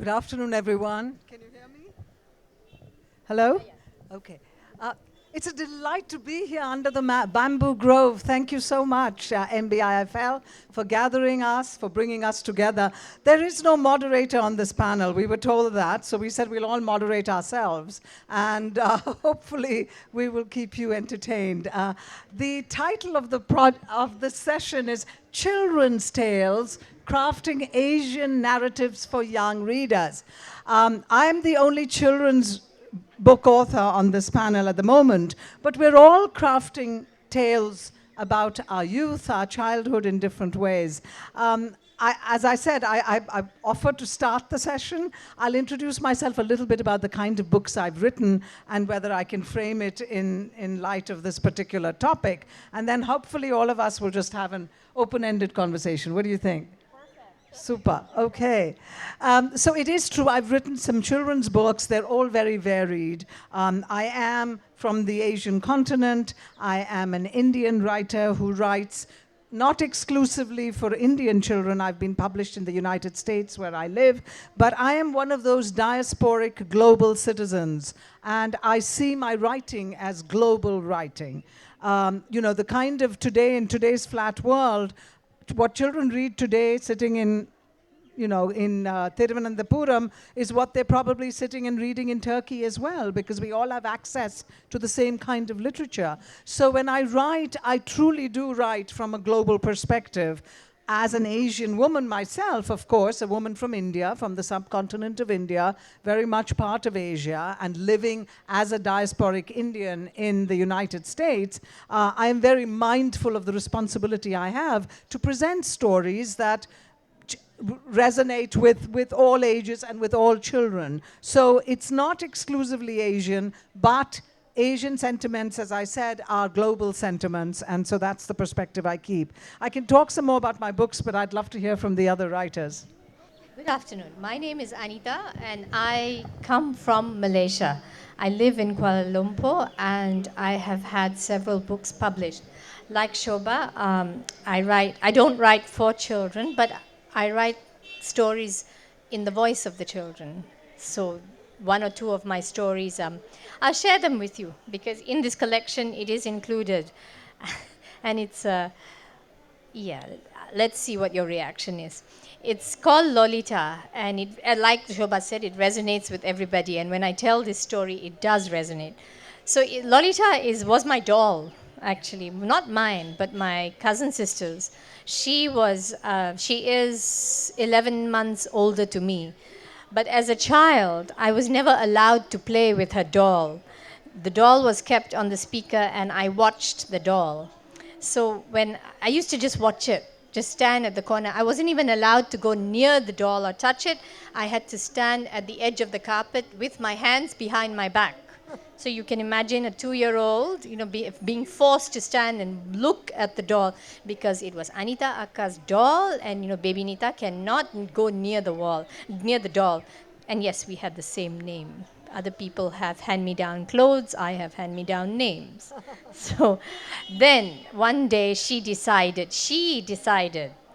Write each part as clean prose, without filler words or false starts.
Good afternoon, everyone. Can you hear me? Hello? Okay. It's a delight to be here under the bamboo grove. Thank you so much, MBIFL, for gathering us, for bringing us together. There is no moderator on this panel. We were told that, so we said we'll all moderate ourselves, and hopefully we will keep you entertained. The title of the session is Children's Tales, Crafting Asian Narratives for Young Readers. I am the only children's book author on this panel at the moment, but we're all crafting tales about our youth, our childhood in different ways. As I said, I offered to start the session. I'll introduce myself a little bit about the kind of books I've written and whether I can frame it in light of this particular topic. And then hopefully all of us will just have an open-ended conversation. What do you think? Super. Okay. So it is true, I've written some children's books. They're all very varied. I am from the Asian continent. I am an Indian writer who writes not exclusively for Indian children. I've been published in the United States where I live, but I am one of those diasporic global citizens, and I see my writing as global writing. The kind of in today's flat world, what children read today sitting in Thiruvananthapuram is what they're probably sitting and reading in Turkey as well, because we all have access to the same kind of literature. So when I write, I truly do write from a global perspective. As an Asian woman myself, of course, a woman from India, from the subcontinent of India, very much part of Asia, and living as a diasporic Indian in the United States, I am very mindful of the responsibility I have to present stories that resonate with all ages and with all children. So it's not exclusively Asian, but Asian sentiments, as I said, are global sentiments, and so that's the perspective I keep. I can talk some more about my books, but I'd love to hear from the other writers. Good afternoon. My name is Aneeta, and I come from Malaysia. I live in Kuala Lumpur, and I have had several books published. Like Shobha, I don't write for children, but I write stories in the voice of the children. So one or two of my stories, I'll share them with you, because in this collection it is included. And it's, let's see what your reaction is. It's called Lolita, and like Shobha said, it resonates with everybody. And when I tell this story, it does resonate. So Lolita was my doll, actually. Not mine, but my cousin sister's. She is 11 months older to me. But as a child, I was never allowed to play with her doll. The doll was kept on the speaker, and I watched the doll. So when I used to just watch it, just stand at the corner. I wasn't even allowed to go near the doll or touch it. I had to stand at the edge of the carpet with my hands behind my back. So you can imagine a 2-year-old, being forced to stand and look at the doll, because it was Aneeta Akka's doll, and baby Nita cannot go near the doll. And yes, we had the same name. Other people have hand-me-down clothes. I have hand-me-down names. So then one day she decided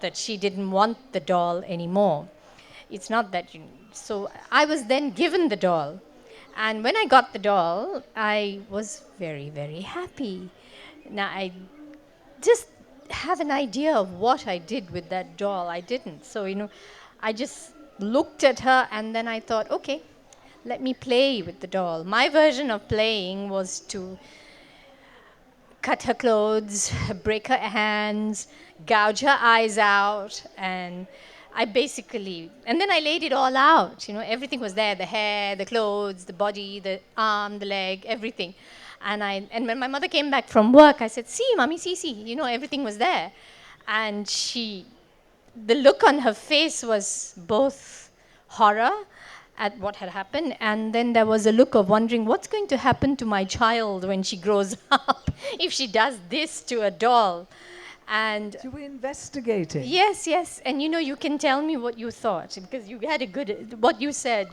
that she didn't want the doll anymore. It's not that so I was then given the doll. And when I got the doll, I was very, very happy. Now, I just have an idea of what I did with that doll. I didn't. So, I just looked at her, and then I thought, okay, let me play with the doll. My version of playing was to cut her clothes, break her hands, gouge her eyes out, and and then I laid it all out. Everything was there: the hair, the clothes, the body, the arm, the leg, everything. And when my mother came back from work, I said, "See, mommy, see, everything was there." And the look on her face was both horror at what had happened, and then there was a look of wondering what's going to happen to my child when she grows up if she does this to a doll. And you were investigating. Yes, and you can tell me what you thought, because you had what you said.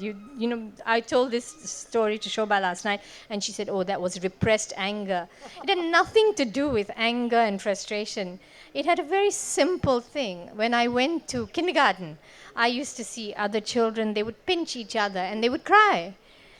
I told this story to Shobha last night, and she said, "Oh, that was repressed anger." It had nothing to do with anger and frustration. It had a very simple thing. When I went to kindergarten, I used to see other children, they would pinch each other and they would cry.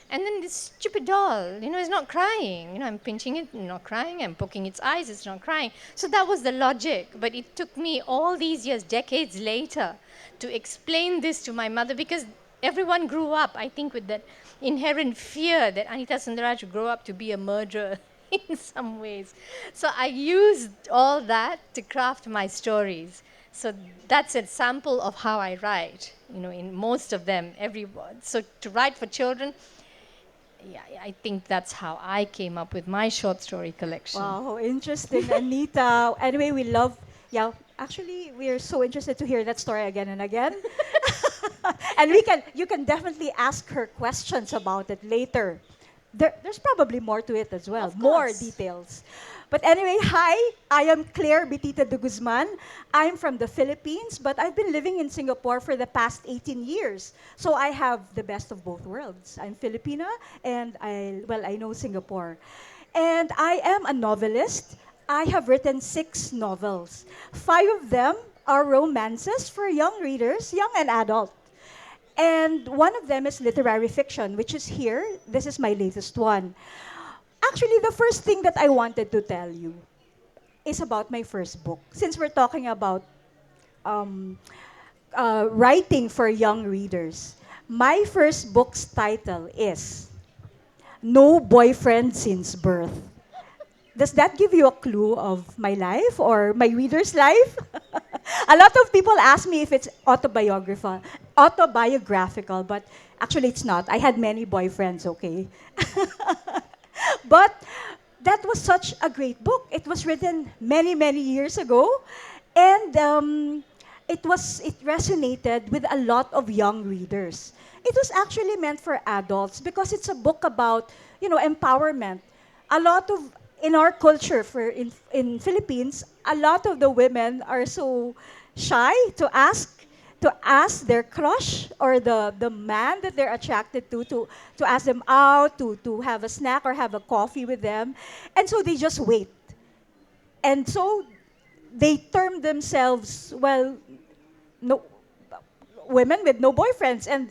And then this stupid doll, is not crying. I'm pinching it, not crying. I'm poking its eyes, it's not crying. So that was the logic. But it took me all these years, decades later, to explain this to my mother because everyone grew up, I think, with that inherent fear that Aneeta Sundararaj would grow up to be a murderer in some ways. So I used all that to craft my stories. So that's a sample of how I write, in most of them, every word. So to write for children, yeah, I think that's how I came up with my short story collection. Wow, interesting, Anita. Anyway, we love, yeah, actually, we're so interested to hear that story again and again. And you can definitely ask her questions about it later. There's probably more to it as well, Of more course. details. But anyway, hi, I am Claire Betita de Guzman. I'm from the Philippines, but I've been living in Singapore for the past 18 years. So I have the best of both worlds. I'm Filipina and I know Singapore. And I am a novelist. I have written 6 novels. 5 of them are romances for young readers, young and adult. And one of them is literary fiction, which is here. This is my latest one. Actually, the first thing that I wanted to tell you is about my first book. Since we're talking about um, writing for young readers, my first book's title is No Boyfriend Since Birth. Does that give you a clue of my life or my reader's life? A lot of people ask me if it's autobiographical, but actually it's not. I had many boyfriends, okay? But that was such a great book. It was written many, many years ago, and it resonated with a lot of young readers. It was actually meant for adults because it's a book about empowerment. A lot of in our culture in Philippines, a lot of the women are so shy to ask their crush or the man that they're attracted to ask them out, to have a snack or have a coffee with them. And so they just wait. And so they term themselves, well, no, women with no boyfriends. And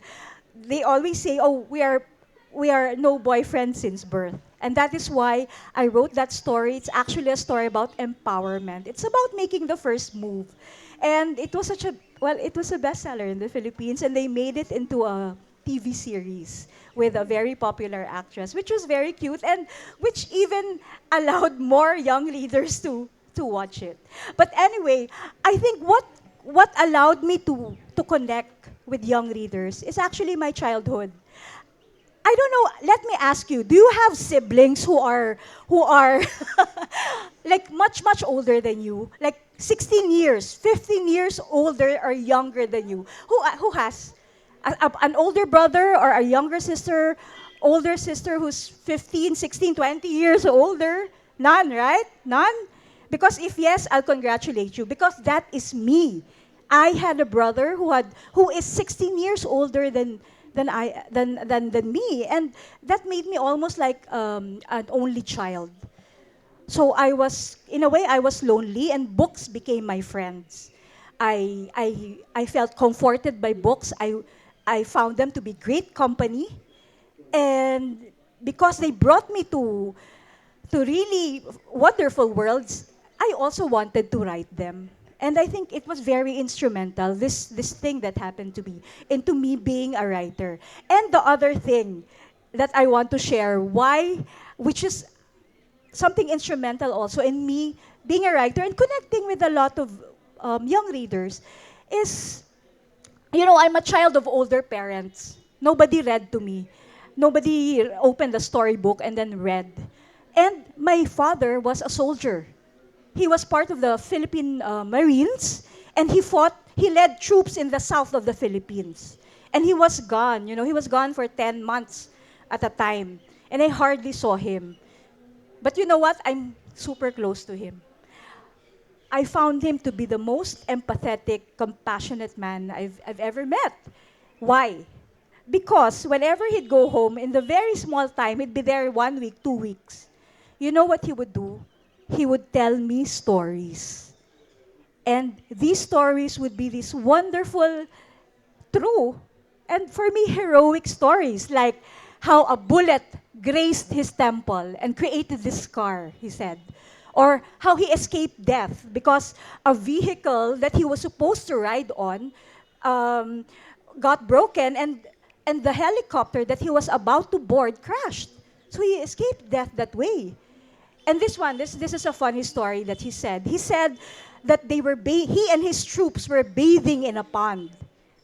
they always say, oh, we are no boyfriend since birth. And that is why I wrote that story. It's actually a story about empowerment. It's about making the first move. And it was it was a bestseller in the Philippines, and they made it into a TV series with a very popular actress, which was very cute and which even allowed more young readers to watch it. But anyway, I think what allowed me to connect with young readers is actually my childhood. I don't know. Let me ask you: do you have siblings who are like much older than you, like 16 years, 15 years older or younger than you? Who has an older brother or a younger sister, older sister who's 15, 16, 20 years older? None, right? None. Because if yes, I'll congratulate you because that is me. I had a brother who is 16 years older than me, and that made me almost like an only child. So in a way, I was lonely, and books became my friends. I felt comforted by books. I found them to be great company, and because they brought me to really wonderful worlds, I also wanted to write them. And I think it was very instrumental, this thing that happened to me, into me being a writer. And the other thing that I want to share, which is something instrumental also in me being a writer and connecting with a lot of young readers, is, I'm a child of older parents. Nobody read to me. Nobody opened a storybook and then read. And my father was a soldier. He was part of the Philippine Marines, and he led troops in the south of the Philippines. And he was gone, he was gone for 10 months at a time. And I hardly saw him. But you know what? I'm super close to him. I found him to be the most empathetic, compassionate man I've ever met. Why? Because whenever he'd go home, in the very small time, he'd be there 1 week, 2 weeks. You know what he would do? He would tell me stories. And these stories would be these wonderful true, and for me, heroic stories like how a bullet grazed his temple and created this scar, he said. Or how he escaped death because a vehicle that he was supposed to ride on um, got broken, and the helicopter that he was about to board crashed. So he escaped death that way. And this is a funny story that he said. He said that he and his troops were bathing in a pond,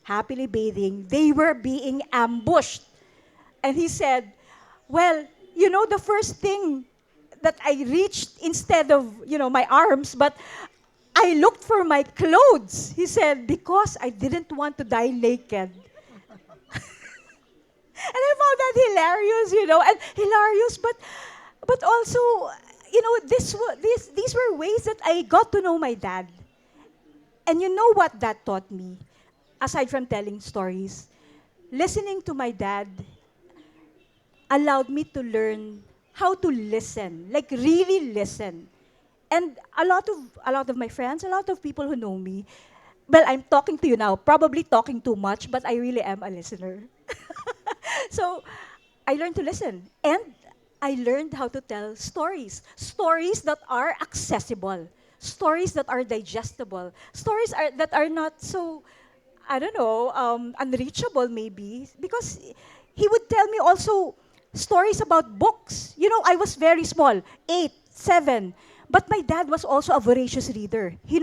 happily bathing. They were being ambushed. And he said, well, the first thing that I reached instead of, my arms, but I looked for my clothes. He said, because I didn't want to die naked. And I found that hilarious, and hilarious, but also, these were ways that I got to know my dad. And you know what that taught me? Aside from telling stories, listening to my dad allowed me to learn how to listen, like really listen. And a lot of my friends, a lot of people who know me, well, I'm talking to you now, probably talking too much, but I really am a listener. So I learned to listen. And I learned how to tell stories. Stories that are accessible. Stories that are digestible. That are not so, I don't know, unreachable maybe. Because he would tell me also stories about books. I was very small, 8, 7. But my dad was also a voracious reader. He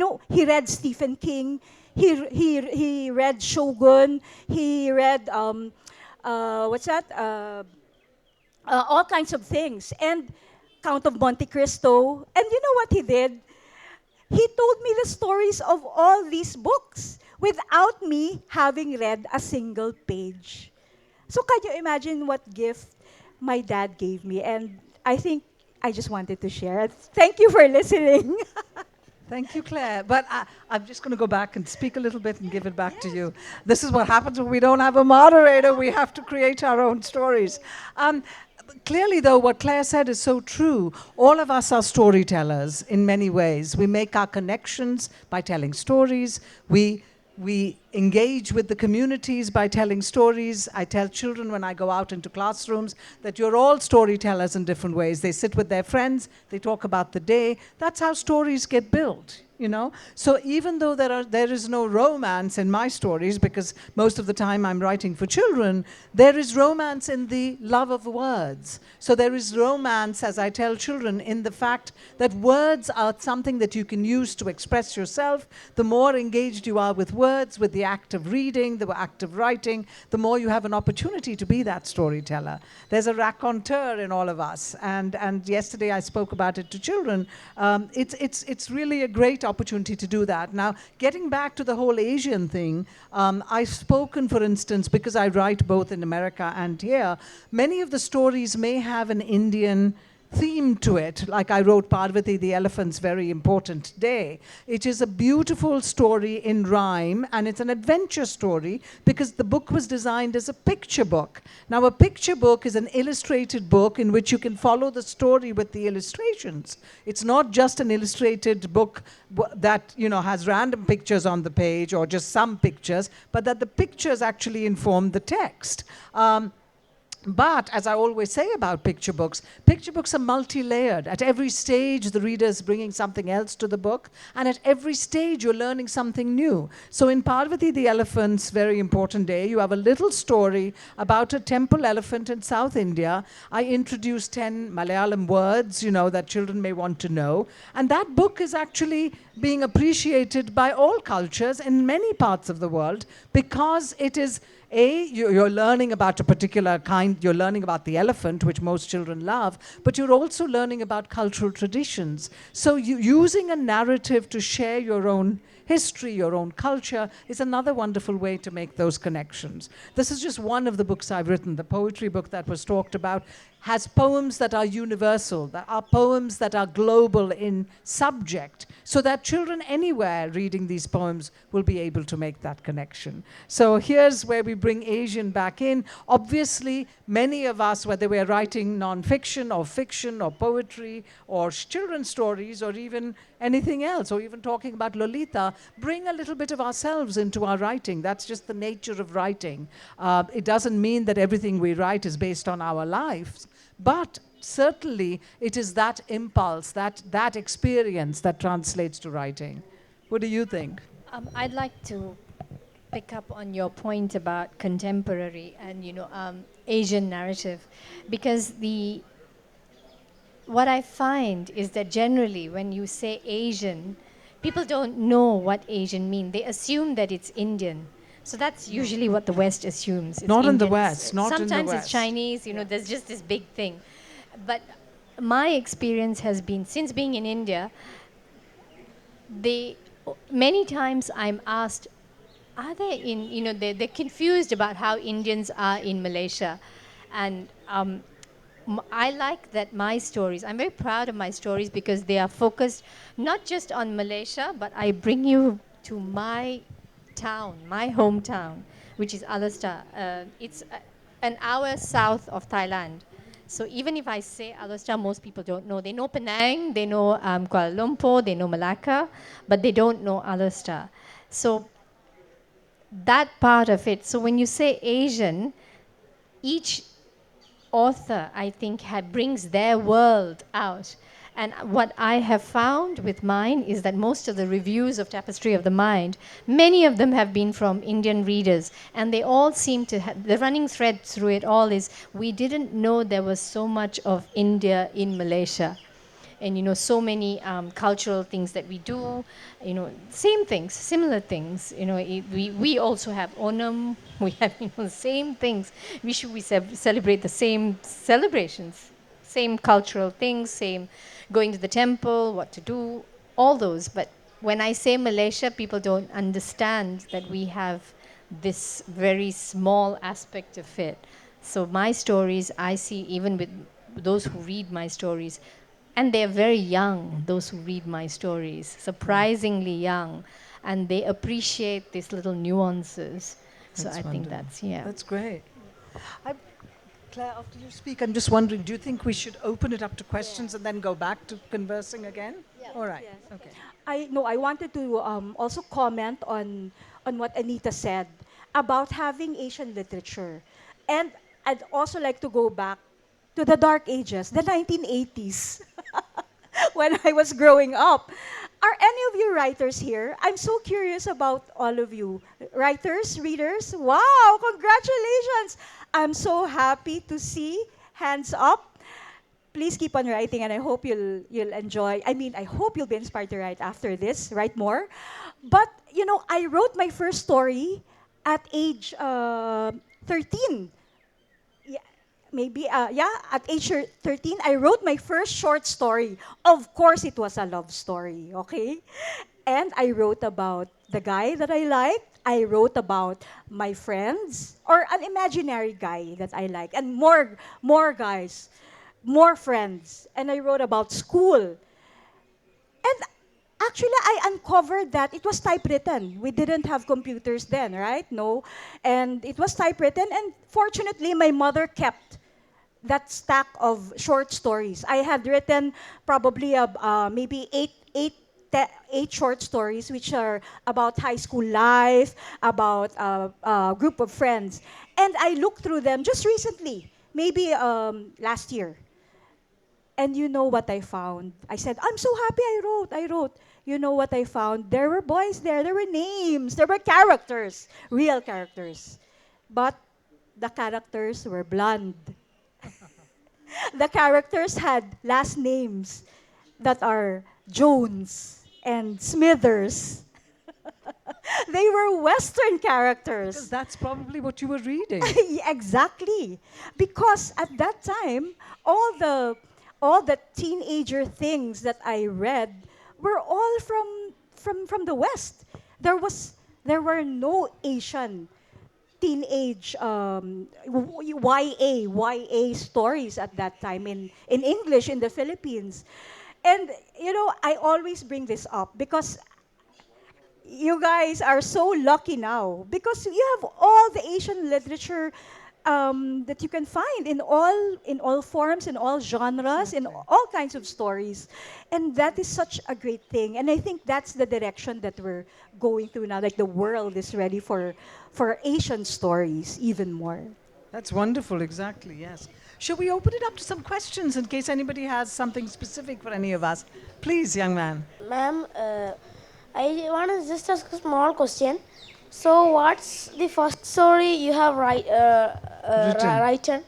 read Stephen King. He read Shogun. He read what's that? All kinds of things. And Count of Monte Cristo. And you know what he did? He told me the stories of all these books without me having read a single page. So can you imagine what gift my dad gave me? And I think I just wanted to share. Thank you for listening. Thank you, Claire. But I'm just going to go back and speak a little bit and give it back to you. This is what happens when we don't have a moderator. We have to create our own stories. Clearly, though, what Claire said is so true. All of us are storytellers in many ways. We make our connections by telling stories. We engage with the communities by telling stories. I tell children when I go out into classrooms that you're all storytellers in different ways. They sit with their friends, they talk about the day. That's how stories get built. So even though there is no romance in my stories, because most of the time I'm writing for children, there is romance in the love of words. So there is romance, as I tell children, in the fact that words are something that you can use to express yourself. The more engaged you are with words, with the act of reading, the act of writing, the more you have an opportunity to be that storyteller. There's a raconteur in all of us, and yesterday I spoke about it to children. It's really a great opportunity to do that. Now, getting back to the whole Asian thing, I've spoken, for instance, because I write both in America and here, many of the stories may have an Indian theme to it, like I wrote Parvati the Elephant's Very Important Day. It is a beautiful story in rhyme, and it's an adventure story because the book was designed as a picture book. Now, a picture book is an illustrated book in which you can follow the story with the illustrations. It's not just an illustrated book that has random pictures on the page or just some pictures, but that the pictures actually inform the text. But, as I always say about picture books are multi-layered. At every stage, the reader is bringing something else to the book, and at every stage, you're learning something new. So in Parvati the Elephant's Very Important Day, you have a little story about a temple elephant in South India. I introduced 10 Malayalam words, that children may want to know. And that book is actually being appreciated by all cultures in many parts of the world because it is you're learning about a particular kind, you're learning about the elephant, which most children love, but you're also learning about cultural traditions. So using a narrative to share your own history, your own culture, is another wonderful way to make those connections. This is just one of the books I've written. The poetry book that was talked about has poems that are universal, that are poems that are global in subject, so that children anywhere reading these poems will be able to make that connection. So here's where we bring Asian back in. Obviously, many of us, whether we're writing nonfiction or fiction or poetry or children's stories or even anything else, or even talking about Lolita, bring a little bit of ourselves into our writing. That's just the nature of writing. It doesn't mean that everything we write is based on our lives, but certainly it is that impulse, that experience that translates to writing. What do you think? I'd like to pick up on your point about contemporary and Asian narrative, because what I find is that generally when you say Asian, people don't know what Asian mean. They assume that it's Indian. So that's usually what the West assumes. It's Not in the Indians. West, not in the Sometimes West. it's Chinese, there's just this big thing. But my experience has been, since being in India, many times I'm asked, are they they're confused about how Indians are in Malaysia. And I like that my stories, I'm very proud of my stories because they are focused not just on Malaysia, but I bring you to my town, my hometown, which is Alasta. It's an hour south of Thailand. So even if I say Alasta, most people don't know. They know Penang, they know Kuala Lumpur, they know Malacca, but they don't know Alasta. So that part of it. So when you say Asian, each author, I think, brings their world out. And what I have found with mine is that most of the reviews of Tapestry of the Mind, many of them have been from Indian readers. And they all seem to have, the running thread through it all is, we didn't know there was so much of India in Malaysia. And so many cultural things that we do, same things, similar things. We also have Onam. We have the same things. We celebrate the same celebrations, same cultural things, same going to the temple, what to do, all those. But when I say Malaysia, people don't understand that we have this very small aspect of it. So my stories, I see even with those who read my stories, and they're very young, those who read my stories, surprisingly young, and they appreciate these little nuances. So I think that's, That's great. Claire, after you speak, I'm just wondering, do you think we should open it up to questions and then go back to conversing again? All right. Yes. Okay. I wanted to also comment on what Anita said about having Asian literature. And I'd also like to go back to the dark ages, the 1980s, when I was growing up. Are any of you writers here? I'm so curious about all of you. Writers, readers? Wow, congratulations! I'm so happy to see hands up. Please keep on writing, and I hope you'll enjoy. I mean, I hope you'll be inspired to write after this, write more. But I wrote my first story at age 13. Yeah, maybe. Yeah, at age 13, I wrote my first short story. Of course, it was a love story. Okay, and I wrote about the guy that I liked. I wrote about my friends or an imaginary guy that I like, and more guys, more friends. And I wrote about school. And actually, I uncovered that it was typewritten. We didn't have computers then, right? No. And it was typewritten. And fortunately, my mother kept that stack of short stories. I had written probably maybe eight short stories, which are about high school life, about a group of friends. And I looked through them just recently, maybe last year. And you know what I found? I said, I'm so happy I wrote. You know what I found? There were boys there were names, there were characters, real characters. But the characters were blonde. The characters had last names that are Jones and Smithers. They were Western Because characters. that's probably what you were reading. Yeah, exactly. Because at that time, all the all the teenager things that I read were all from the West. There were no Asian teenage YA stories at that time in English in the Philippines. And I always bring this up because you guys are so lucky now because you have all the Asian literature that you can find in all forms, in all genres, in Exactly. all kinds of stories, and that is such a great thing. And I think that's the direction that we're going through now. Like the world is ready for Asian stories even more. That's wonderful, exactly, yes. Shall we open it up to some questions in case anybody has something specific for any of us? Please, young man. Ma'am, I want to just ask a small question. So, what's the first story you have Written. written?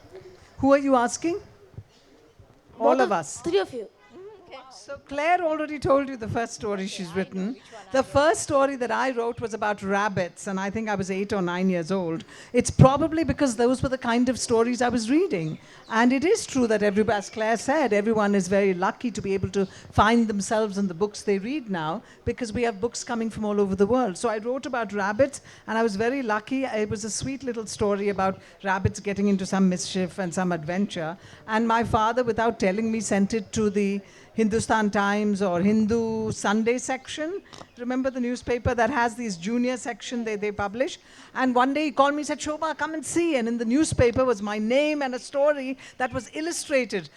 Who are you asking? Both All of of us. three of you. So Claire already told you the first story she's written. The first story that I wrote was about rabbits, and I think I was 8 or 9 years old. It's probably because those were the kind of stories I was reading. And it is true that everybody, as Claire said, everyone is very lucky to be able to find themselves in the books they read now, because we have books coming from all over the world. So I wrote about rabbits, and I was very lucky. It was a sweet little story about rabbits getting into some mischief and some adventure. And my father, without telling me, sent it to the Hindustan Times or Hindu Sunday section. Remember the newspaper that has these junior section they publish? And one day he called me and said, Shobha, come and see. And in the newspaper was my name and a story that was illustrated.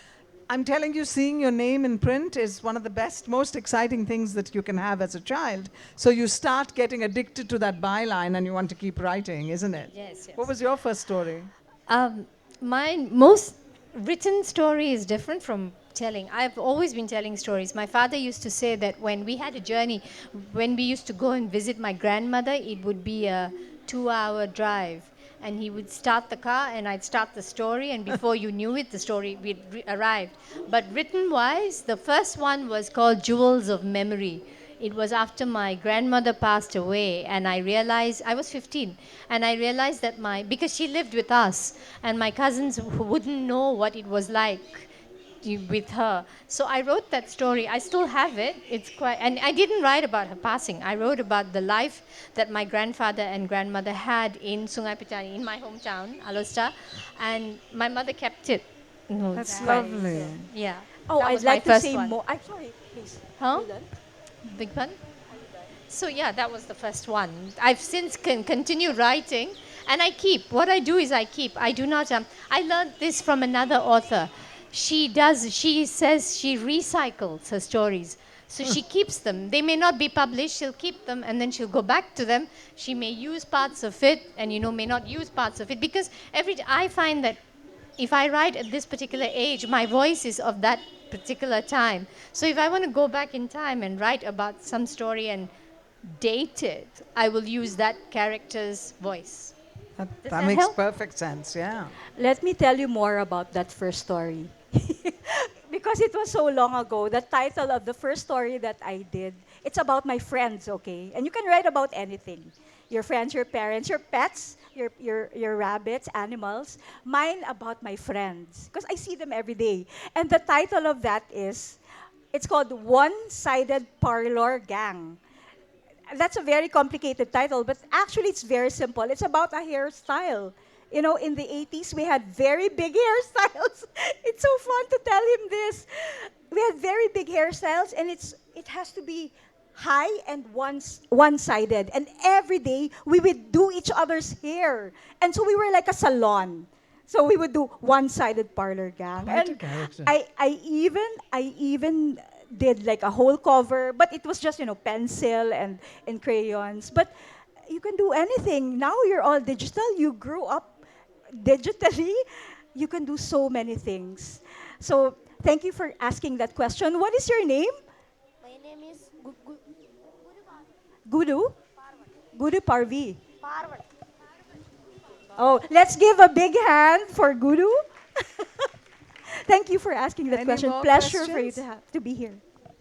I'm telling you, seeing your name in print is one of the best, most exciting things that you can have as a child. So you start getting addicted to that byline and you want to keep writing, isn't it? Yes, yes. What was your first story? My most written story is different from telling. I've always been telling stories. My father used to say that when we had a journey, when we used to go and visit my grandmother, it would be a 2-hour drive. And he would start the car and I'd start the story, and before you knew it, the story arrived. But written wise, the first one was called Jewels of Memory. It was after my grandmother passed away, and I realized I was 15, and I realized that because she lived with us, and my cousins wouldn't know what it was like with her. So I wrote that story. I still have it. It's quite, and I didn't write about her passing. I wrote about the life that my grandfather and grandmother had in Sungai Petani, in my hometown, Alosta, and my mother kept it. That's Right. lovely. Yeah. Oh, That I'd was my like to first say one. more. I'm sorry, please. Huh? You done? Big pun? So yeah, that was the first one. I've since continued writing, and what I do is I do not, I learned this from another author. She says she recycles her stories. So she keeps them. They may not be published, she'll keep them, and then she'll go back to them. She may use parts of it, and may not use parts of it, because I find that if I write at this particular age, my voice is of that particular time. So if I want to go back in time and write about some story and date it, I will use that character's voice. That, Does that that makes help? perfect sense, yeah. Let me tell you more about that first story. Because it was so long ago, the title of the first story that I did, it's about my friends, okay? And you can write about anything. Your friends, your parents, your pets, your rabbits, animals. Mine about my friends, because I see them every day. And the title of that it's called One-Sided Parlor Gang. That's a very complicated title, but actually it's very simple. It's about a hairstyle. You know, in the 80s, we had very big hairstyles. It's so fun to tell him this. We had very big hairstyles, and it has to be high and one-sided. And every day, we would do each other's hair. And so we were like a salon. So we would do one-sided parlor gang. Quite a And character. I even did like a whole cover, but it was just, pencil and crayons. But you can do anything. Now you're all digital. You grew up digitally. You can do so many things. So thank you for asking that question. What is your name? My name is Guru? Guru Parvi. Parvat. Oh, let's give a big hand for Guru. Thank you for asking that Any question. more Pleasure for you questions? to be here.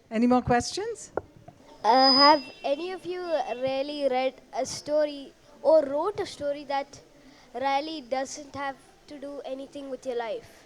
Any more questions? Have any of you really read a story or wrote a story that really doesn't have to do anything with your life?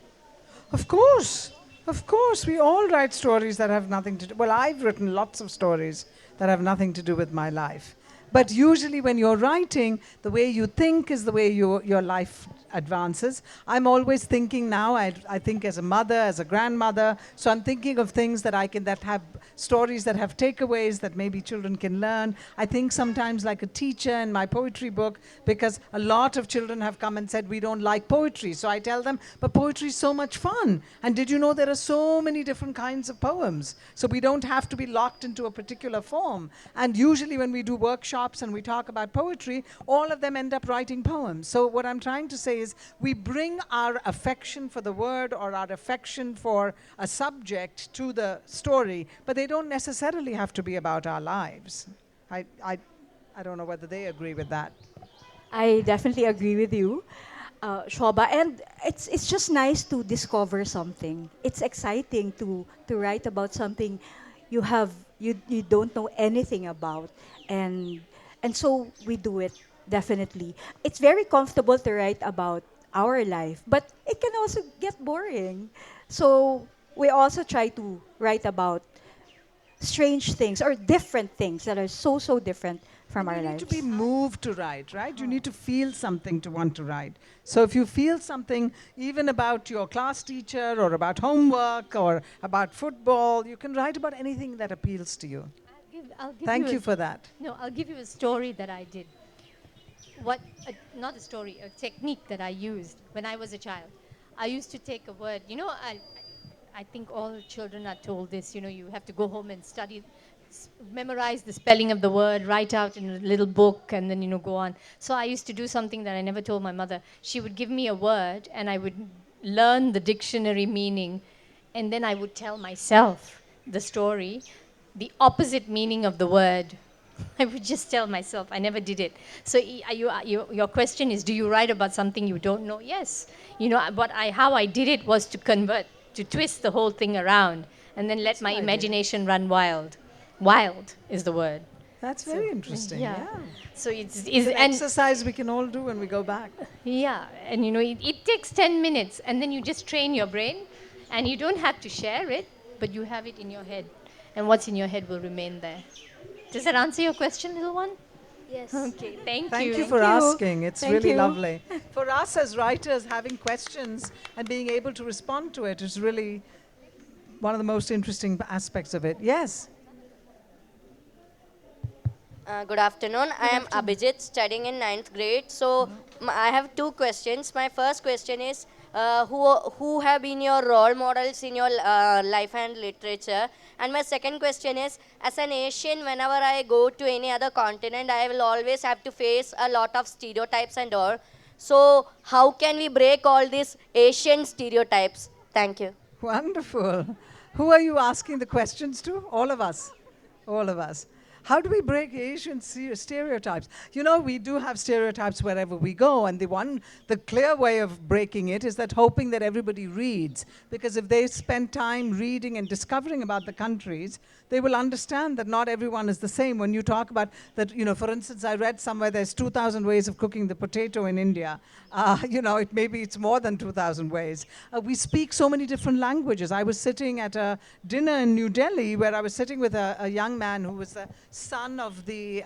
Of course. Of course. We all write stories that have nothing to do. Well, I've written lots of stories that have nothing to do with my life. But usually, when you're writing, the way you think is the way your life advances. I'm always thinking now, I think as a mother, as a grandmother, so I'm thinking of things that that have stories that have takeaways that maybe children can learn. I think sometimes like a teacher in my poetry book, because a lot of children have come and said we don't like poetry. So I tell them, but poetry is so much fun. And did you know there are so many different kinds of poems? So we don't have to be locked into a particular form. And usually when we do workshops and we talk about poetry, all of them end up writing poems. So what I'm trying to say is we bring our affection for the word or our affection for a subject to the story, but they don't necessarily have to be about our lives. I don't know whether they agree with that. I definitely agree with you, Shobha. And it's just nice to discover something. It's exciting to write about something you don't know anything about, and so we do it definitely. It's very comfortable to write about our life, but it can also get boring. So we also try to write about strange things or different things that are so different from And our you need to be lives. moved to write, right? You need to feel something to want to write. So if you feel something, even about your class teacher or about homework or about football, you can write about anything that appeals to you. I'll give Thank you you for that. No, I'll give you a story that I did. Not a story, a technique that I used when I was a child. I used to take a word. I think all children are told this. You have to go home and study, memorize the spelling of the word, write out in a little book, and then go on. So I used to do something that I never told my mother. She would give me a word, and I would learn the dictionary meaning, and then I would tell myself the story, the opposite meaning of the word. I would just tell myself. I never did it. So your question is, do you write about something you don't know? Yes. How I did it was to twist the whole thing around, and then let my an idea. imagination run wild. Wild is the word. That's very interesting. Yeah. Yeah. So it's It's an and exercise we can all do when we go back. yeah, and it takes 10 minutes, and then you just train your brain, and you don't have to share it, but you have it in your head, and what's in your head will remain there. Does that answer your question, little one? Yes. Okay, thank Thank you. you for you. asking. It's Thank really you. lovely. For us as writers, having questions and being able to respond to it is really one of the most interesting aspects of it. Yes. Good afternoon. I am Abhijit, studying in ninth grade. So I have two questions. My first question is, who have been your role models in your life and literature? And my second question is, as an Asian, whenever I go to any other continent, I will always have to face a lot of stereotypes and all. So how can we break all these Asian stereotypes? Thank you. Wonderful. Who are you asking the questions to? All of us. All of us. How do we break Asian stereotypes? We do have stereotypes wherever we go, and the clear way of breaking it is that hoping that everybody reads, because if they spend time reading and discovering about the countries, they will understand that not everyone is the same. When you talk about that, for instance, I read somewhere there's 2,000 ways of cooking the potato in India. Maybe it's more than 2,000 ways. We speak so many different languages. I was sitting at a dinner in New Delhi where I was sitting with a young man who was the son of the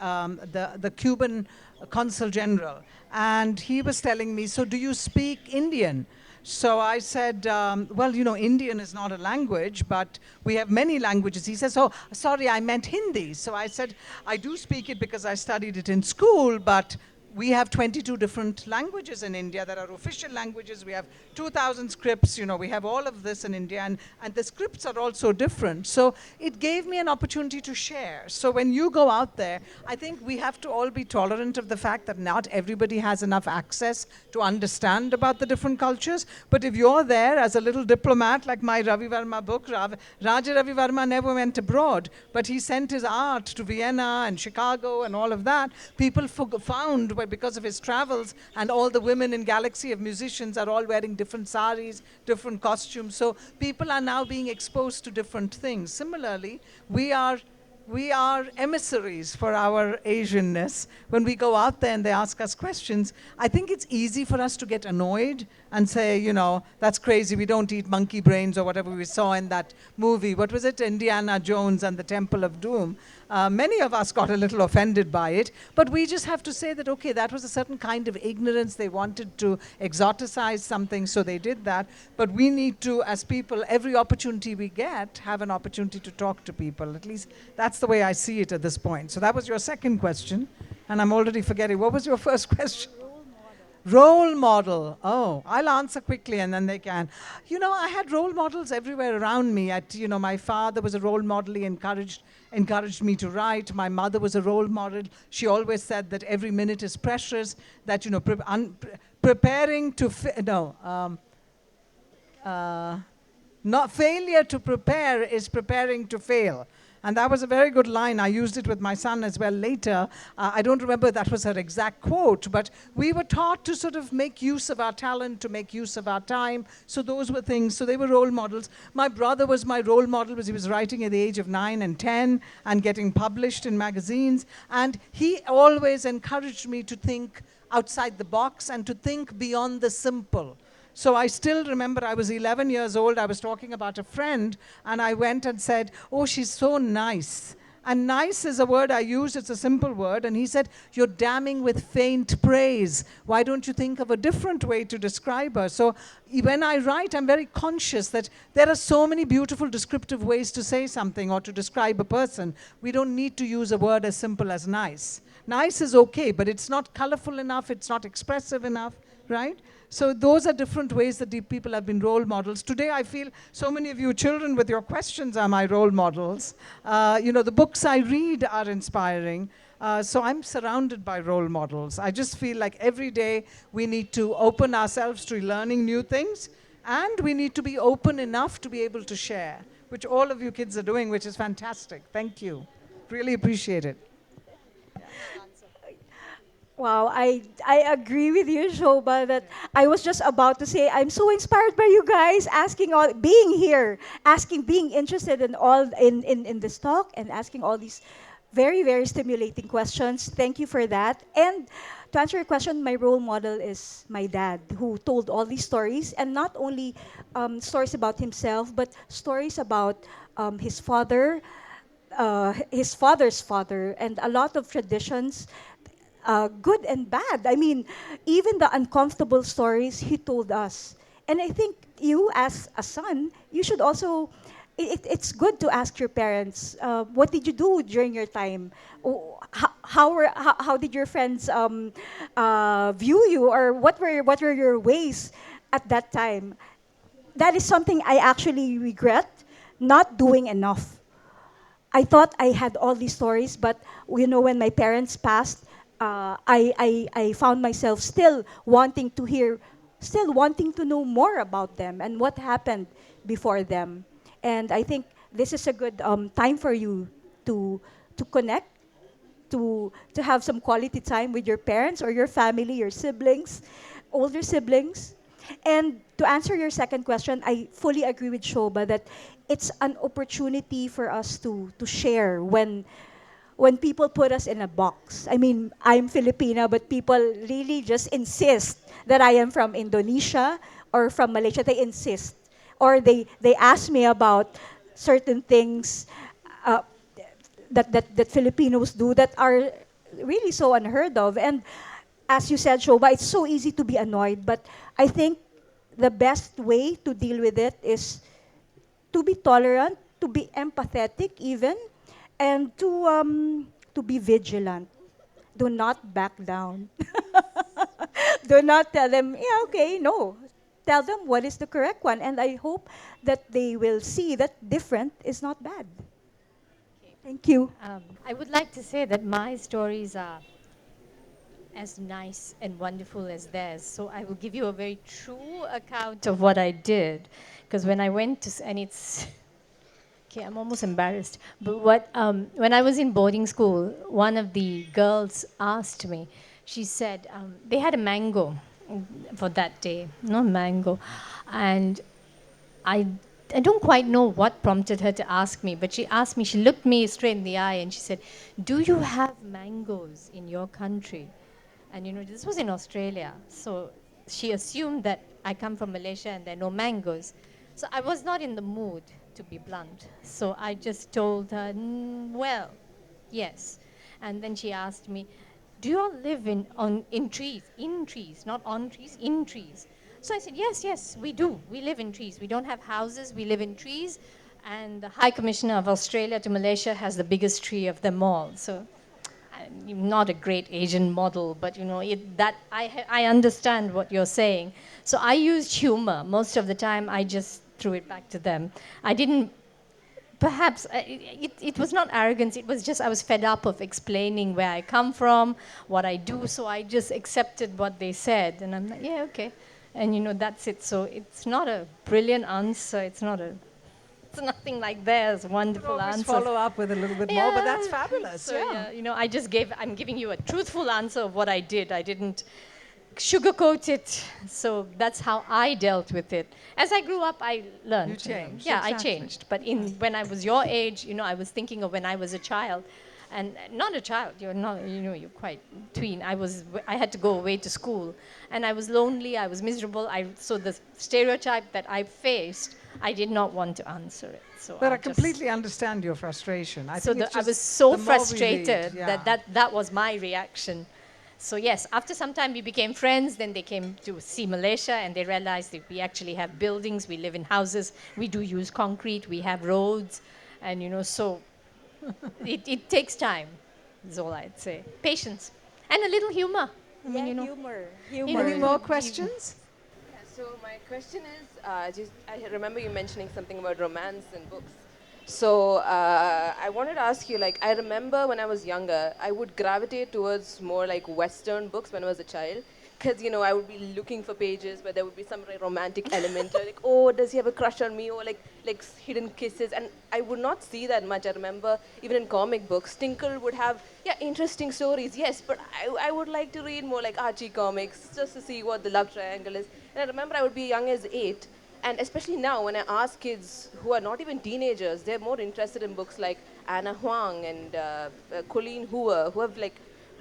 Cuban consul general. And he was telling me, so do you speak Indian? So I said, Indian is not a language, but we have many languages. He says, oh, sorry, I meant Hindi. So I said, I do speak it because I studied it in school, but we have 22 different languages in India that are official languages. We have 2,000 scripts. We have all of this in India, and the scripts are also different. So it gave me an opportunity to share. So when you go out there, I think we have to all be tolerant of the fact that not everybody has enough access to understand about the different cultures. But if you're there as a little diplomat, like my Ravi Varma book, Raja Ravi Varma never went abroad, but he sent his art to Vienna and Chicago and all of that. People found, because of his travels, and all the women in Galaxy of Musicians are all wearing different saris, different costumes. So people are now being exposed to different things. Similarly, we are emissaries for our Asianness. When we go out there and they ask us questions, I think it's easy for us to get annoyed and say, that's crazy, we don't eat monkey brains, or whatever we saw in that movie. What was it? Indiana Jones and the Temple of Doom. Many of us got a little offended by it, but we just have to say that, okay, that was a certain kind of ignorance. They wanted to exoticize something, so they did that. But we need to, as people, every opportunity we get, have an opportunity to talk to people. At least that's the way I see it at this point. So that was your second question, and I'm already forgetting. What was your first question? Role model. Oh, I'll answer quickly and then they can. I had role models everywhere around me. My father was a role model. He encouraged me to write. My mother was a role model. She always said that every minute is precious, that, preparing to, not failure to prepare is preparing to fail. And that was a very good line. I used it with my son as well later. I don't remember that was her exact quote, but we were taught to sort of make use of our talent, to make use of our time. So those were things. So they were role models. My brother was my role model because he was writing at the age of 9 and 10 and getting published in magazines. And he always encouraged me to think outside the box and to think beyond the simple. So I still remember I was 11 years old. I was talking about a friend, and I went and said, oh, she's so nice. And nice is a word I use. It's a simple word. And he said, you're damning with faint praise. Why don't you think of a different way to describe her? So when I write, I'm very conscious that there are so many beautiful descriptive ways to say something or to describe a person. We don't need to use a word as simple as nice. Nice is okay, but it's not colorful enough. It's not expressive enough, right? So those are different ways that deep people have been role models. Today, I feel so many of you children with your questions are my role models. The books I read are inspiring. So I'm surrounded by role models. I just feel like every day we need to open ourselves to learning new things, and we need to be open enough to be able to share, which all of you kids are doing, which is fantastic. Thank you. Really appreciate it. Wow, I agree with you, Shobha, that I was just about to say I'm so inspired by you guys being here, being interested in this talk and asking all these very, very stimulating questions. Thank you for that. And to answer your question, my role model is my dad, who told all these stories, and not only stories about himself, but stories about his father, his father's father, and a lot of traditions, good and bad. I mean, even the uncomfortable stories he told us. And I think you, as a son, you should also. It's good to ask your parents, what did you do during your time? How did your friends view you, or what were your ways at that time? That is something I actually regret not doing enough. I thought I had all these stories, but when my parents passed, I found myself still wanting to hear, still wanting to know more about them and what happened before them. And I think this is a good time for you to connect, to have some quality time with your parents or your family, your siblings, older siblings. And to answer your second question, I fully agree with Shobha that it's an opportunity for us to share when people put us in a box. I mean, I'm Filipina, but people really just insist that I am from Indonesia or from Malaysia. They insist. Or they ask me about certain things uh, that Filipinos do that are really so unheard of. And as you said, Shobha, it's so easy to be annoyed, but I think the best way to deal with it is to be tolerant, to be empathetic even, and to be vigilant. Do not back down. Do not tell them, yeah, okay, no. Tell them what is the correct one, and I hope that they will see that different is not bad. Thank you. I would like to say that my stories are as nice and wonderful as theirs. So I will give you a very true account of what I did. Because when I went to, and it's, okay, I'm almost embarrassed. But when I was in boarding school, one of the girls asked me, she said, they had a mango for that day, no mango. And I don't quite know what prompted her to ask me, but she asked me, she looked me straight in the eye and she said, do you have mangoes in your country? And this was in Australia. So she assumed that I come from Malaysia and there are no mangoes. So I was not in the mood, to be blunt. So I just told her, well, yes. And then she asked me, do you all live in trees? In trees, not on trees, in trees. So I said, yes, yes, we do. We live in trees. We don't have houses, we live in trees. And the High Commissioner of Australia to Malaysia has the biggest tree of them all. So I'm not a great Asian model, but I understand what you're saying. So I used humor. Most of the time, I just threw it back to them. I didn't, perhaps, it was not arrogance. It was just I was fed up of explaining where I come from, what I do. So I just accepted what they said. And I'm like, yeah, okay. And that's it. So it's not a brilliant answer. It's nothing like theirs. Wonderful Always answer. follow up with a little bit more, but that's fabulous. So yeah. I'm giving you a truthful answer of what I did. I didn't sugarcoat it. So that's how I dealt with it. As I grew up, I learned. You changed, Yeah, exactly. I changed. But when I was your age, I was thinking of when I was a child. And not a child, you're not, you're quite tween. I had to go away to school. And I was lonely, I was miserable. So the stereotype that I faced, I did not want to answer it. So But I completely understand your frustration. I think it's I just was so the more we read, frustrated yeah. that was my reaction. So yes, after some time we became friends. Then they came to see Malaysia and they realized that we actually have buildings, we live in houses, we do use concrete, we have roads, and so it takes time. Is all I'd say. Patience and a little humor. Humor. Any more questions? So my question is, I remember you mentioning something about romance in books. So I wanted to ask you, I remember when I was younger, I would gravitate towards more like Western books when I was a child. Because, I would be looking for pages where there would be some romantic element, like, oh, does he have a crush on me? Or like hidden kisses. And I would not see that much. I remember even in comic books, Tinkle would have, interesting stories, yes, but I would like to read more like Archie comics just to see what the love triangle is. And I remember I would be young as 8. And especially now, when I ask kids who are not even teenagers, they're more interested in books like Anna Huang and Colleen Hoover, who have a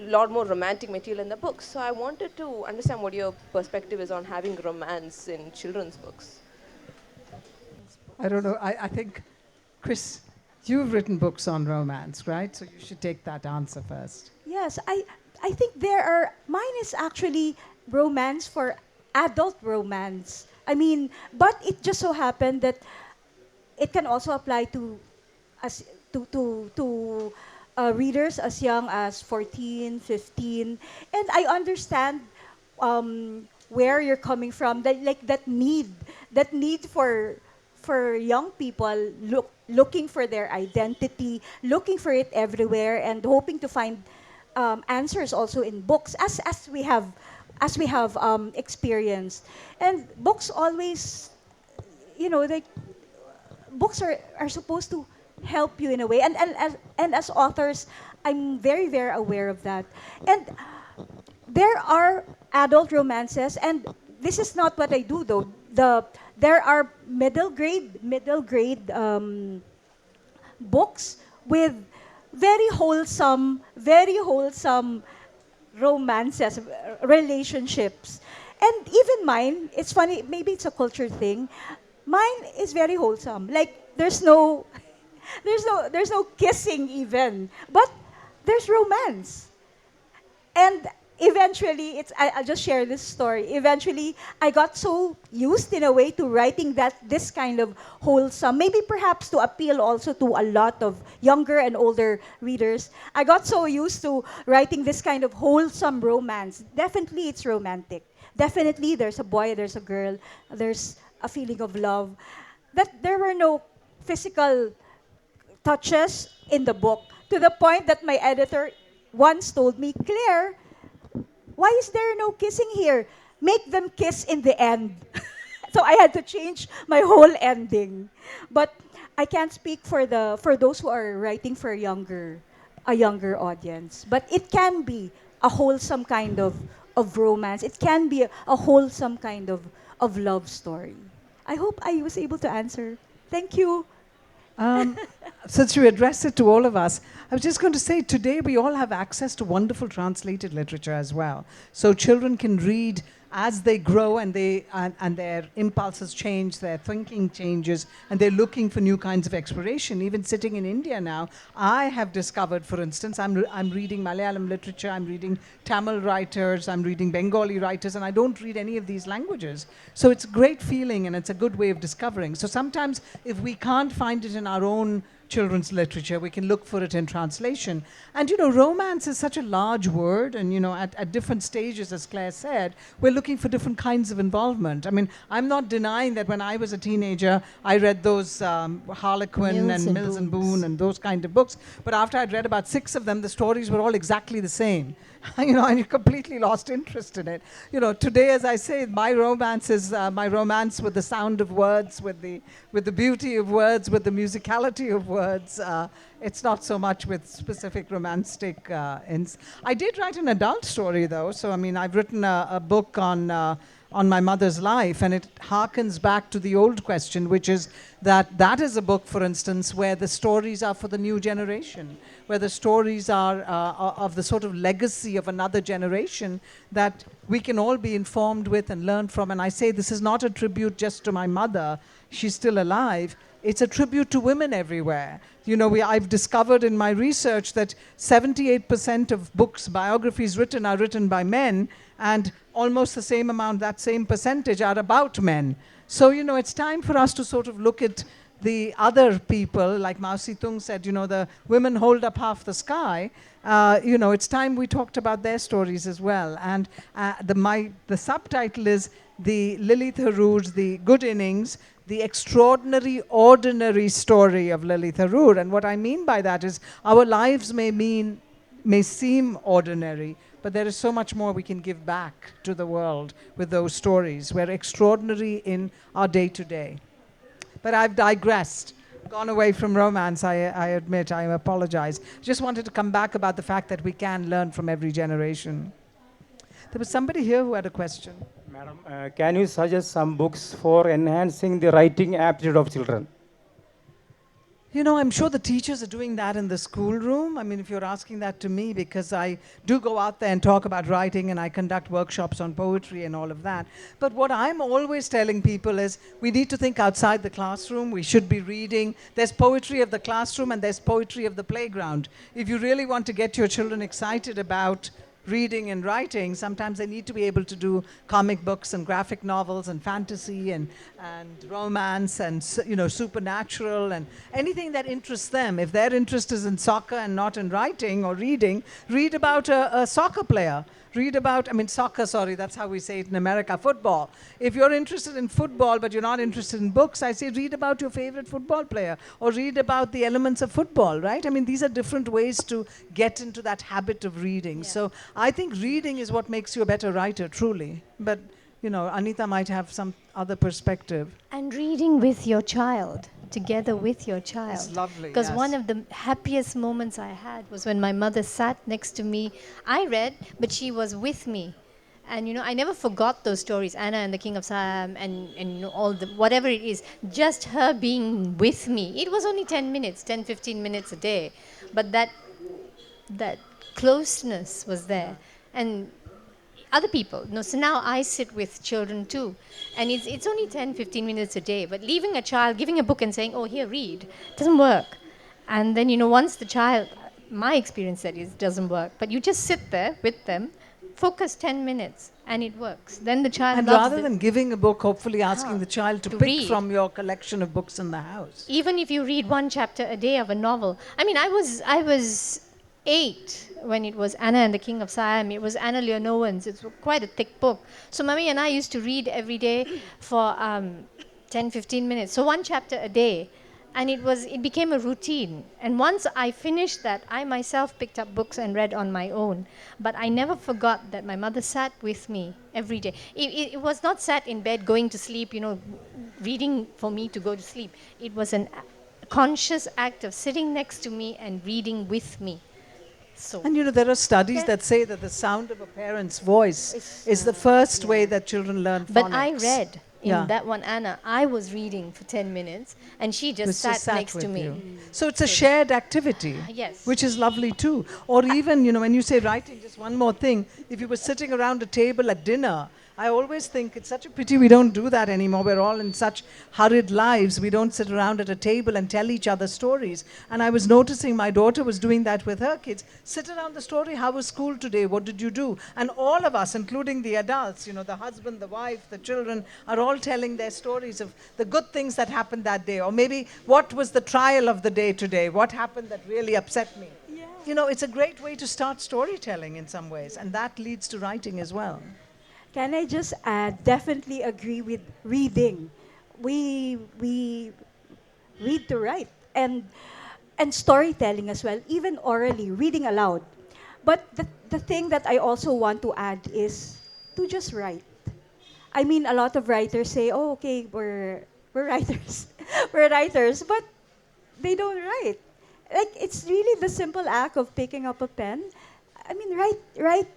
lot more romantic material in the books. So I wanted to understand what your perspective is on having romance in children's books. I don't know. I think, Chris, you've written books on romance, right? So you should take that answer first. Yes, I think mine is actually romance for adult romance. I mean, but it just so happened that it can also apply to as to readers as young as 14, 15. And I understand where you're coming from, that need for young people looking for their identity, looking for it everywhere, and hoping to find answers also in books, as we have experienced. And books always, books are supposed to help you in a way. And as authors, I'm very, very aware of that. And there are adult romances, and this is not what I do though. There are middle grade books with very wholesome romances, relationships. And even mine, it's funny, maybe it's a culture thing. Mine is very wholesome. Like there's no there's no kissing even, but there's romance. And eventually, I'll just share this story. Eventually, I got so used in a way to writing this kind of wholesome, maybe perhaps to appeal also to a lot of younger and older readers. I got so used to writing this kind of wholesome romance. Definitely, it's romantic. Definitely, there's a boy, there's a girl, there's a feeling of love. That there were no physical touches in the book, to the point that my editor once told me, Claire, why is there no kissing here? Make them kiss in the end. So I had to change my whole ending. But I can't speak for those who are writing for a younger audience. But it can be a wholesome kind of romance. It can be a wholesome kind of love story. I hope I was able to answer. Thank you. Since you addressed it to all of us, I was just going to say today we all have access to wonderful translated literature as well. So children can read as they grow and and their impulses change, their thinking changes, and they're looking for new kinds of exploration. Even sitting in India now, I have discovered, for instance, I'm reading Malayalam literature, I'm reading Tamil writers, I'm reading Bengali writers, and I don't read any of these languages. So it's a great feeling, and it's a good way of discovering. So sometimes if we can't find it in our own children's literature, we can look for it in translation. And romance is such a large word, and at different stages, as Claire said, we're looking for different kinds of involvement. I mean, I'm not denying that when I was a teenager, I read those Harlequin and Mills and Boon and those kind of books, but after I'd read about 6 of them, the stories were all exactly the same. And you completely lost interest in it. Today, as I say, my romance is my romance with the sound of words, with the beauty of words, with the musicality of words. It's not so much with specific romantic ends. I did write an adult story, though. So, I mean, I've written a book on my mother's life, and it harkens back to the old question, which is that is a book, for instance, where the stories are for the new generation, where the stories are of the sort of legacy of another generation that we can all be informed with and learn from. And I say this is not a tribute just to my mother. She's still alive. It's a tribute to women everywhere. I've discovered in my research that 78% of books, biographies written, are written by men, and almost the same amount, that same percentage, are about men. So, it's time for us to sort of look at the other people, like Mao Zedong said, the women hold up half the sky. It's time we talked about their stories as well. And the subtitle is the Lily Tharoor's The Good Innings, the extraordinary, ordinary story of Lily Tharoor. And what I mean by that is our lives may seem ordinary, but there is so much more we can give back to the world with those stories. We're extraordinary in our day-to-day. But I've digressed, gone away from romance, I admit, I apologize. Just wanted to come back about the fact that we can learn from every generation. There was somebody here who had a question. Madam, can you suggest some books for enhancing the writing aptitude of children? I'm sure the teachers are doing that in the schoolroom. I mean, if you're asking that to me, because I do go out there and talk about writing, and I conduct workshops on poetry and all of that. But what I'm always telling people is we need to think outside the classroom. We should be reading. There's poetry of the classroom and there's poetry of the playground. If you really want to get your children excited about reading and writing, sometimes they need to be able to do comic books and graphic novels and fantasy and romance and supernatural and anything that interests them. If their interest is in soccer and not in writing or reading, read about a soccer player. Read about, soccer, sorry, that's how we say it in America, football. If you're interested in football but you're not interested in books, I say read about your favorite football player or read about the elements of football, right? These are different ways to get into that habit of reading. Yeah. So I think reading is what makes you a better writer, truly. But, Aneeta might have some other perspective. And reading with your child, together with your child. It's lovely. Because one of the happiest moments I had was when my mother sat next to me. I read, but she was with me. And I never forgot those stories, Anna and the King of Siam and all the, whatever it is, just her being with me. It was only 10 minutes, 10, 15 minutes a day. But that closeness was there. And other people. So now I sit with children too. And it's only 10, 15 minutes a day. But leaving a child, giving a book and saying, oh, here, read, doesn't work. And then, once the child, my experience that is, doesn't work. But you just sit there with them, focus 10 minutes, and it works. Then the child and loves rather than giving a book, hopefully asking the child to pick read from your collection of books in the house. Even if you read one chapter a day of a novel. I was 8 when it was Anna and the King of Siam. It was Anna Leonowens. It's quite a thick book. So Mummy and I used to read every day for 10, 15 minutes. So one chapter a day. And it became a routine. And once I finished that, I myself picked up books and read on my own. But I never forgot that my mother sat with me every day. It was not sat in bed going to sleep, reading for me to go to sleep. It was a conscious act of sitting next to me and reading with me. So. And there are studies that say that the sound of a parent's voice is the first way that children learn phonics. But I read in that one, Anna. I was reading for 10 minutes and she just sat next to me. So it's a shared activity, yes, which is lovely too. Or even, when you say writing, just one more thing. If you were sitting around a table at dinner, I always think it's such a pity we don't do that anymore. We're all in such hurried lives. We don't sit around at a table and tell each other stories. And I was noticing my daughter was doing that with her kids. Sit around the story. How was school today? What did you do? And all of us, including the adults, the husband, the wife, the children, are all telling their stories of the good things that happened that day. Or maybe what was the trial of the day today? What happened that really upset me? It's a great way to start storytelling in some ways. And that leads to writing as well. Can I just add, definitely agree with reading. We read to write and storytelling as well, even orally, reading aloud. But the thing that I also want to add is to just write. I mean, a lot of writers say, "Oh, okay, we're writers, we're writers," but they don't write. Like it's really the simple act of picking up a pen. I mean, write.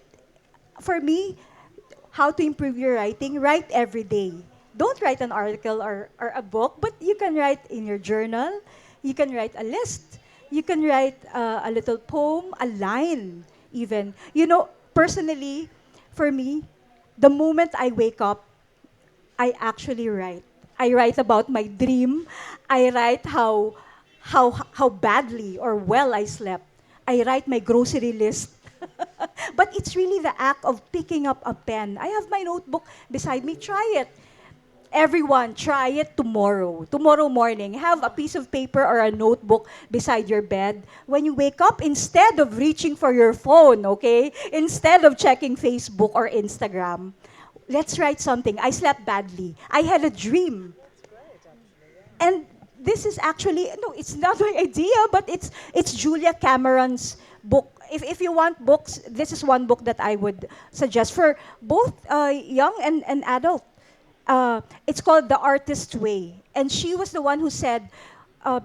For me, how to improve your writing, write every day. Don't write an article or a book, but you can write in your journal. You can write a list. You can write a little poem, a line, even. Personally, for me, the moment I wake up, I actually write. I write about my dream. I write how badly or well I slept. I write my grocery list. But it's really the act of picking up a pen. I have my notebook beside me. Try it. Everyone, try it tomorrow. Tomorrow morning, have a piece of paper or a notebook beside your bed. When you wake up, instead of reaching for your phone, okay? Instead of checking Facebook or Instagram, let's write something. I slept badly. I had a dream. And this is actually, no, it's not my idea, but it's Julia Cameron's book. If you want books, this is one book that I would suggest for both young and adult. It's called The Artist's Way. And she was the one who said,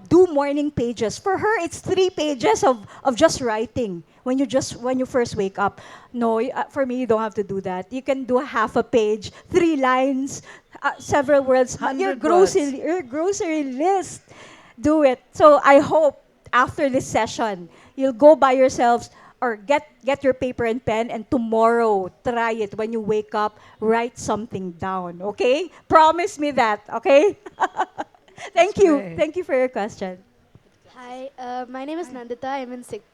do morning pages. For her, it's 3 pages of just writing when you first wake up. No, for me, you don't have to do that. You can do half a page, 3 lines, several words, your 100 words. your grocery list. Do it. So I hope after this session, you'll go by yourselves or get your paper and pen, and tomorrow try it. When you wake up, write something down, okay? Promise me that, okay? Thank you. great. Thank you for your question. Hi, my name is Nandita. I'm in sixth.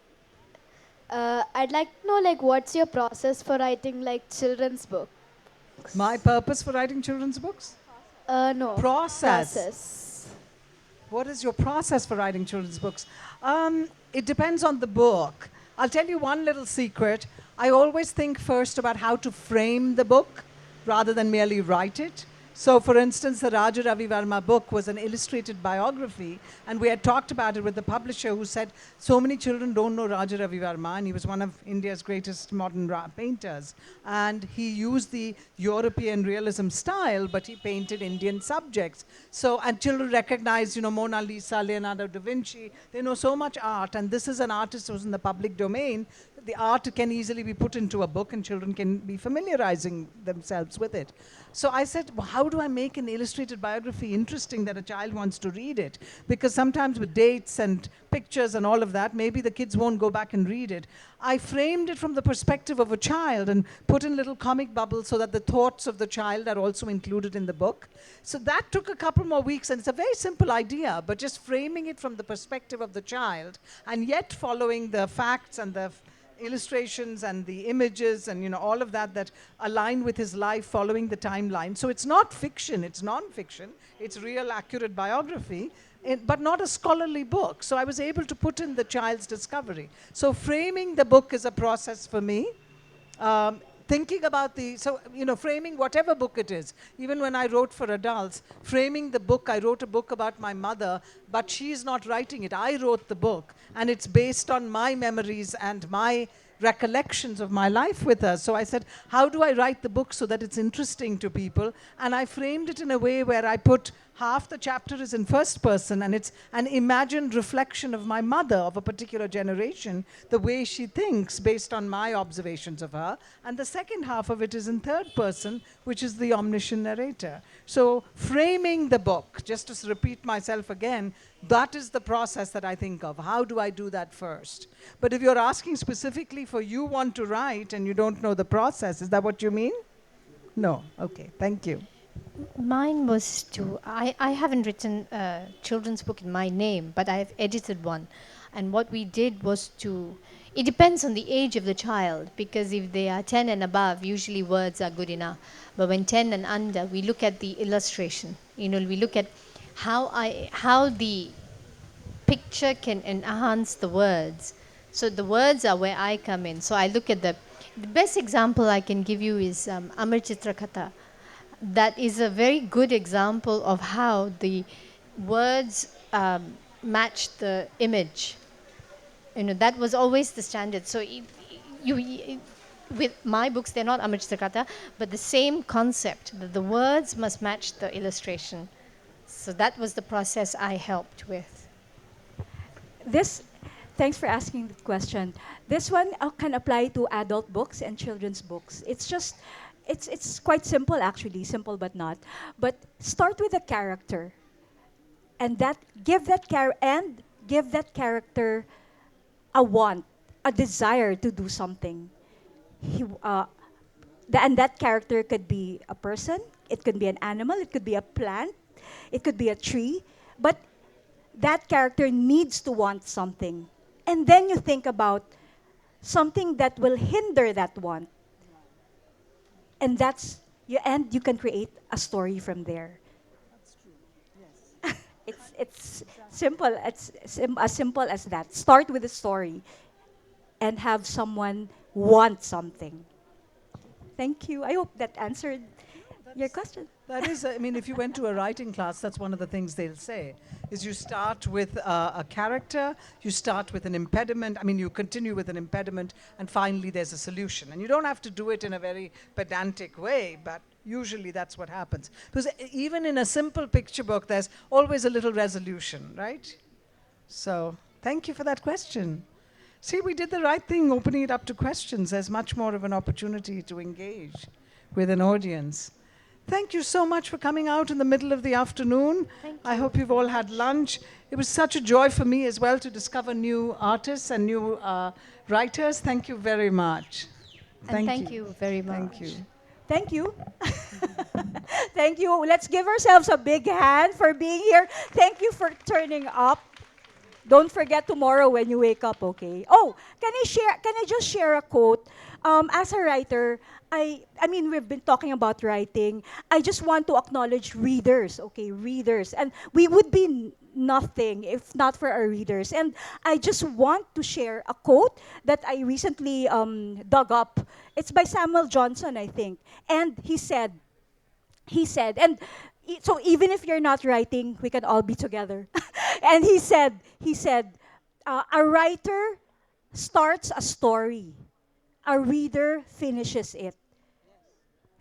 I'd like to know, like, what's your process for writing, like, children's book? My purpose for writing children's books? No. Process. What is your process for writing children's books? It depends on the book. I'll tell you one little secret. I always think first about how to frame the book rather than merely write it. So, for instance, the Raja Ravi Verma book was an illustrated biography, and we had talked about it with the publisher who said, so many children don't know Raja Ravi Verma, and he was one of India's greatest modern painters. And he used the European realism style, but he painted Indian subjects. So, and children recognize, Mona Lisa, Leonardo da Vinci, they know so much art, and this is an artist who's in the public domain. The art can easily be put into a book and children can be familiarizing themselves with it. So I said, well, how do I make an illustrated biography interesting that a child wants to read it? Because sometimes with dates and pictures and all of that, maybe the kids won't go back and read it. I framed it from the perspective of a child and put in little comic bubbles so that the thoughts of the child are also included in the book. So that took a couple more weeks, and it's a very simple idea, but just framing it from the perspective of the child and yet following the facts and the illustrations and the images and all of that align with his life, following the timeline. So it's not fiction, it's non-fiction, it's real accurate biography, but not a scholarly book. So I was able to put in the child's discovery. So framing the book is a process for me. Thinking about framing whatever book it is. Even when I wrote for adults, framing the book, I wrote a book about my mother, but she's not writing it. I wrote the book, and it's based on my memories and my recollections of my life with her. So I said, how do I write the book so that it's interesting to people? And I framed it in a way where I put half the chapter is in first person, and it's an imagined reflection of my mother of a particular generation, the way she thinks based on my observations of her. And the second half of it is in third person, which is the omniscient narrator. So framing the book, just to repeat myself again, that is the process that I think of. How do I do that first? But if you're asking specifically for you want to write and you don't know the process, is that what you mean? No. Okay. Thank you. Mine was I haven't written a children's book in my name, but I have edited one. And what we did was it depends on the age of the child, because if they are 10 and above, usually words are good enough. But when 10 and under, we look at the illustration. We look at how the picture can enhance the words. So the words are where I come in. So I look at the best example I can give you is Amar Chitra Katha. That is a very good example of how the words match the image. That was always the standard. So with my books, they're not Amar Chitra Katha, but the same concept, that the words must match the illustration. So that was the process I helped with. This, thanks for asking the question. This one can apply to adult books and children's books. It's quite simple actually, simple but not. But start with a character, and give that character a want, a desire to do something. He, and that character could be a person, it could be an animal, it could be a plant, it could be a tree, but that character needs to want something. And then you think about something that will hinder that want. And you can create a story from there. It's simple. As simple as that. Start with a story and have someone want something. Thank you. I hope that answered your question. That is, I mean, if you went to a writing class, that's one of the things they'll say, is you start with a character, you start with an impediment, I mean, you continue with an impediment, and finally there's a solution. And you don't have to do it in a very pedantic way, but usually that's what happens. Because even in a simple picture book, there's always a little resolution, right? So, thank you for that question. See, we did the right thing opening it up to questions. There's much more of an opportunity to engage with an audience. Thank you so much for coming out in the middle of the afternoon. I hope you've all had lunch. It was such a joy for me as well to discover new artists and new writers. Thank you very much. And thank you very much. Thank you. Thank you. Thank you. Let's give ourselves a big hand for being here. Thank you for turning up. Don't forget tomorrow when you wake up, okay? Oh, can I just share a quote? As a writer, I mean, we've been talking about writing. I just want to acknowledge readers, okay? Readers. And we would be nothing if not for our readers. And I just want to share a quote that I recently dug up. It's by Samuel Johnson, I think. And he said, and so even if you're not writing, we can all be together. And he said, a writer starts a story, a reader finishes it.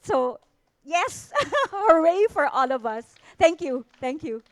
So, yes, hooray for all of us. Thank you. Thank you.